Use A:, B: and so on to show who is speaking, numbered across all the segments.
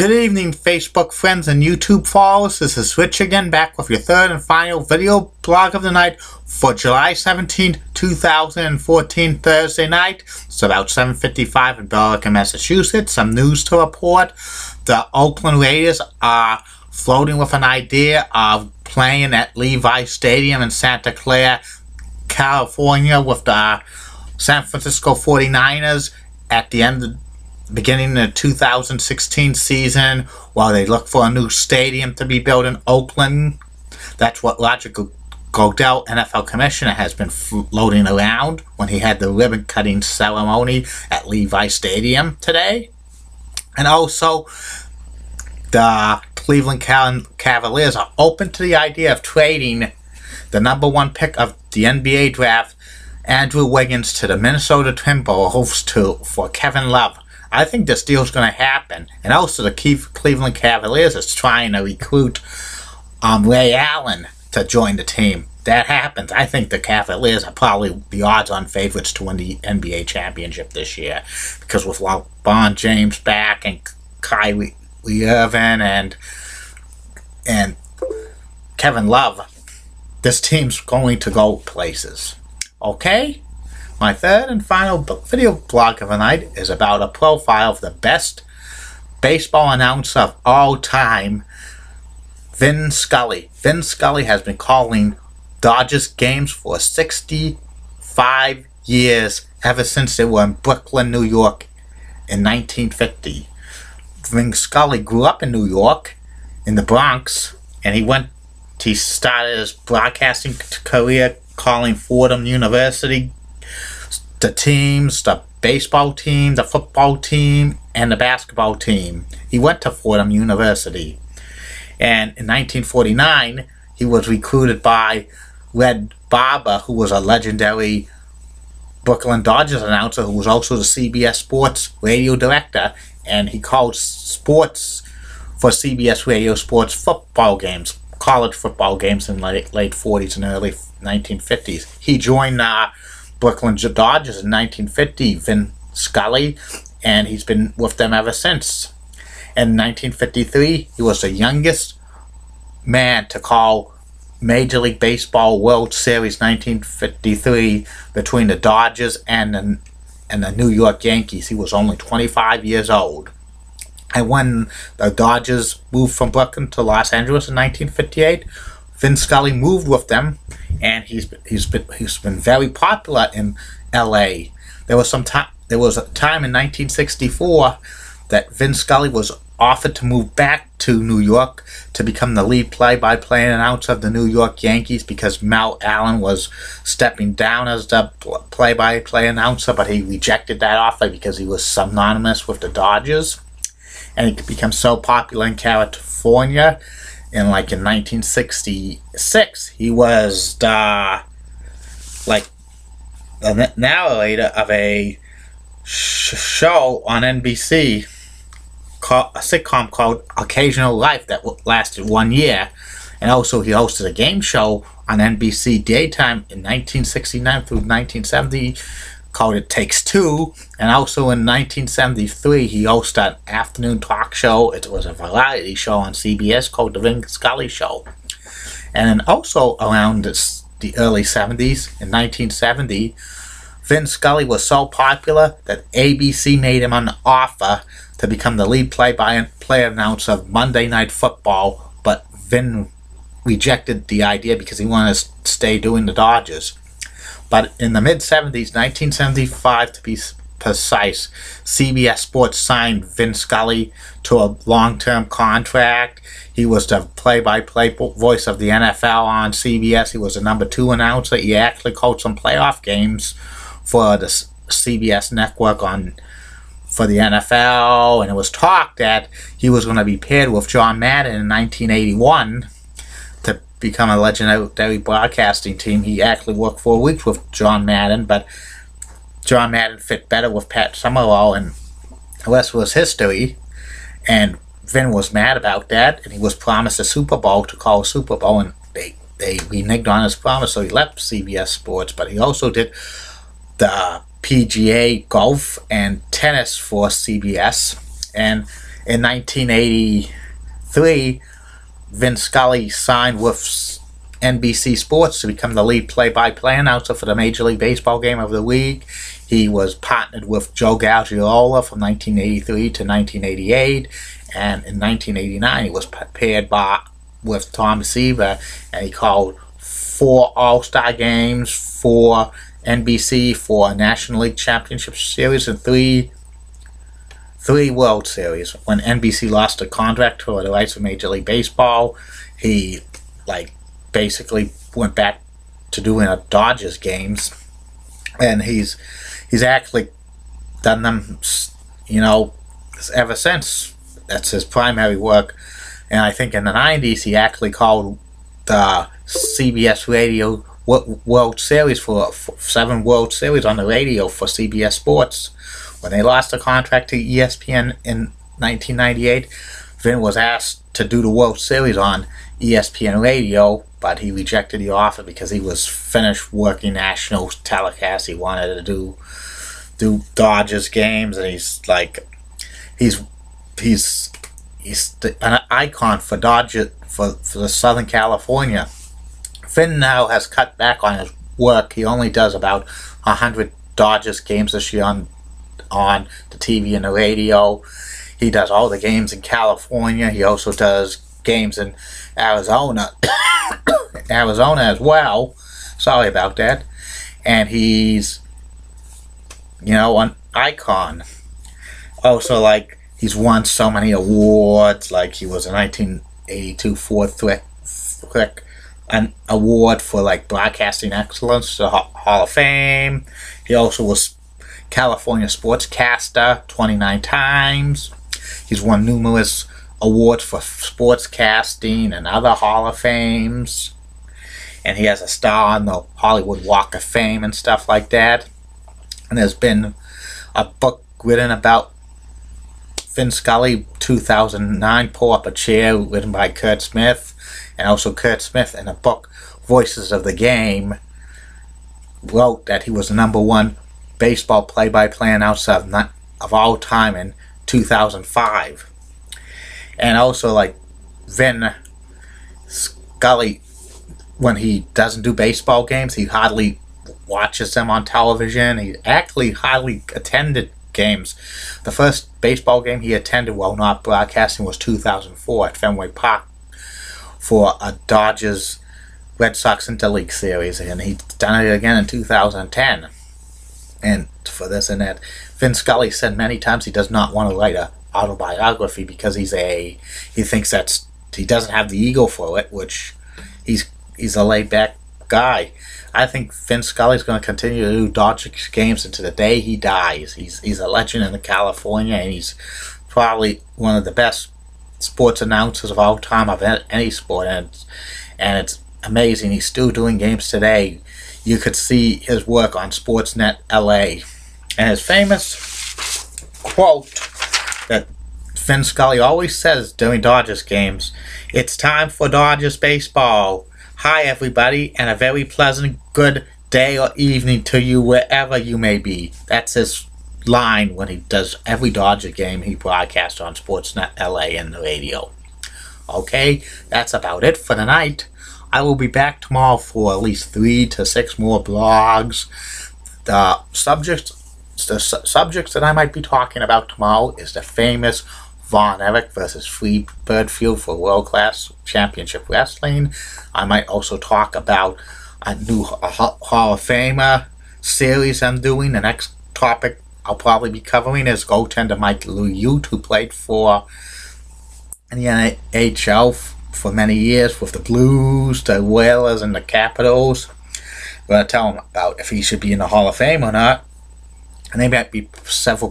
A: Good evening, Facebook friends and YouTube followers. This is Rich again, back with your third and final video blog of the night for July 17th, 2014, Thursday night. It's about 7:55 in Billerica, Massachusetts. Some news to report. The Oakland Raiders are floating with an idea of playing at Levi Stadium in Santa Clara, California, with the San Francisco 49ers at the end of beginning the 2016 season, while they look for a new stadium to be built in Oakland. That's what Roger Goodell, NFL commissioner, has been floating around when he had the ribbon cutting ceremony at Levi Stadium today. And also, the Cleveland Cavaliers are open to the idea of trading the number one pick of the NBA draft, Andrew Wiggins, to the Minnesota Timberwolves for Kevin Love. I think this deal's going to happen. And also the Cleveland Cavaliers is trying to recruit Ray Allen to join the team. That happens. I think the Cavaliers are probably the odds-on favorites to win the NBA championship this year. Because with LeBron James back and Kyrie Irving and Kevin Love, this team's going to go places. Okay? My third and final video blog of the night is about a profile of the best baseball announcer of all time, Vin Scully. Vin Scully has been calling Dodgers games for 65 years, ever since they were in Brooklyn, New York in 1950. Vin Scully grew up in New York, in the Bronx, and he started his broadcasting career calling Fordham University the teams, the baseball team, the football team, and the basketball team. He went to Fordham University. And in 1949, he was recruited by Red Barber, who was a legendary Brooklyn Dodgers announcer, who was also the CBS Sports radio director. And he called sports for CBS Radio Sports football games, college football games in late 40s and early 1950s. He joined Brooklyn Dodgers in 1950, Vin Scully, and he's been with them ever since. In 1953, he was the youngest man to call Major League Baseball World Series 1953 between the Dodgers and the New York Yankees. He was only 25 years old. And when the Dodgers moved from Brooklyn to Los Angeles in 1958, Vin Scully moved with them, and he's been very popular in L.A. There was a time in 1964 that Vin Scully was offered to move back to New York to become the lead play-by-play announcer of the New York Yankees, because Mel Allen was stepping down as the play-by-play announcer, but he rejected that offer because he was synonymous with the Dodgers, and he became so popular in California. In 1966, he was the narrator of a show on NBC, a sitcom called Occasional Life, that lasted 1 year. And also he hosted a game show on NBC daytime in 1969 through 1970 called It Takes Two. And also in 1973, he hosted an afternoon talk show. It was a variety show on CBS called The Vin Scully Show. And then also around the early 70s, in 1970, Vin Scully was so popular that ABC made him an offer to become the lead play-by-play announcer of Monday Night Football, but Vin rejected the idea because he wanted to stay doing the Dodgers. But in the mid-70s, 1975 to be precise, CBS Sports signed Vin Scully to a long-term contract. He was the play-by-play voice of the NFL on CBS. He was the number 2 announcer. He actually called some playoff games for the CBS network for the NFL. And it was talk that he was going to be paired with John Madden in 1981 to become a legendary broadcasting team. He actually worked 4 weeks with John Madden, but John Madden fit better with Pat Summerall, and the rest was history. And Vin was mad about that, and he was promised a Super Bowl to call a Super Bowl, and they reneged on his promise, so he left CBS Sports. But he also did the PGA golf and tennis for CBS, and In 1983, Vince Scully signed with NBC Sports to become the lead play-by-play announcer for the Major League Baseball game of the week. He was partnered with Joe Garagiola from 1983 to 1988, and in 1989 he was paired with Tom Seaver, and he called 4 All-Star games for NBC, for a National League Championship Series, and three World Series. When NBC lost the contract for the rights of Major League Baseball, he basically went back to doing a Dodgers games, and he's actually done them, ever since. That's his primary work. And I think in the 90s he actually called the CBS Radio World Series for 7 World Series on the radio for CBS Sports. When they lost the contract to ESPN in 1998, Vin was asked to do the World Series on ESPN Radio, but he rejected the offer because he was finished working national telecast. He wanted to do Dodgers games, and he's an icon for Dodger for the Southern California. Finn now has cut back on his work. He only does about 100 Dodgers games this year on the TV and the radio. He does all the games in California. He also does games in Arizona as well. Sorry about that. And he's an icon. Also, he's won so many awards. He was a 1982 Fourth Frick an award for broadcasting excellence, the Hall of Fame. He also was California Sportscaster 29 times. He's won numerous awards for sportscasting and other Hall of Fames. And he has a star on the Hollywood Walk of Fame and stuff like that. And there's been a book written about Vin Scully, 2009, Pull Up a Chair, written by Kurt Smith. And also Kurt Smith, in a book, Voices of the Game, wrote that he was the #1 baseball play-by-play announcer of all time in 2005. And also, Vin Scully, when he doesn't do baseball games, he hardly watches them on television. He actually hardly attended games. The first baseball game he attended while not broadcasting was 2004 at Fenway Park for a Dodgers Red Sox Interleague series, and he's done it again in 2010. And for this and that, Vin Scully said many times he does not want to write an autobiography because he thinks he doesn't have the ego for it, which he's a laid-back guy. I think Vin Scully's going to continue to do Dodgers games into the day he dies. He's a legend in California, and he's probably one of the best sports announcers of all time of any sport, and it's amazing. He's still doing games today. You could see his work on Sportsnet LA, and his famous quote that Vin Scully always says during Dodgers games: "It's time for Dodgers baseball. Hi everybody, and a very pleasant good day or evening to you wherever you may be." That's his line when he does every Dodger game he broadcasts on Sportsnet LA and the radio. Okay, that's about it for tonight. I will be back tomorrow for at least 3 to 6 more blogs. The subjects that I might be talking about tomorrow is the famous Von Erich versus Freebird feud for World Class Championship Wrestling. I might also talk about a new Hall of Famer series I'm doing. The next topic I'll probably be covering is goaltender Mike Liute, who played for the NHL for many years with the Blues, the Whalers, and the Capitals. I'm going to tell him about if he should be in the Hall of Fame or not. And there might be several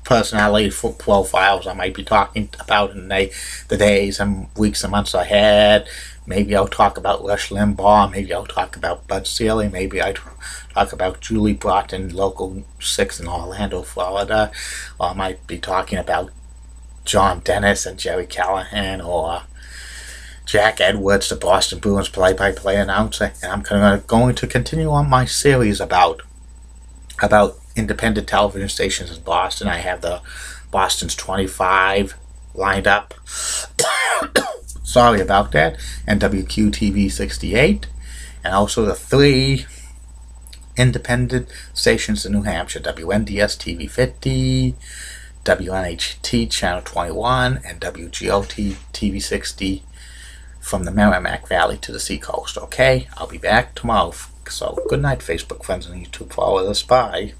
A: personality profiles I might be talking about in the days and weeks and months ahead. Maybe I'll talk about Rush Limbaugh. Maybe I'll talk about Bud Selig. Maybe I'll talk about Julie Broughton, Local 6 in Orlando, Florida. Or I might be talking about John Dennis and Jerry Callahan, or Jack Edwards, the Boston Bruins play-by-play announcer. And I'm going to continue on my series about independent television stations in Boston. I have the Boston's 25 lined up. Sorry about that. And WQTV 68. And also the 3 independent stations in New Hampshire. WNDS TV 50, WNHT Channel 21, and WGOT TV 60 from the Merrimack Valley to the Seacoast. Okay? I'll be back tomorrow. So, good night, Facebook friends and YouTube followers. Bye.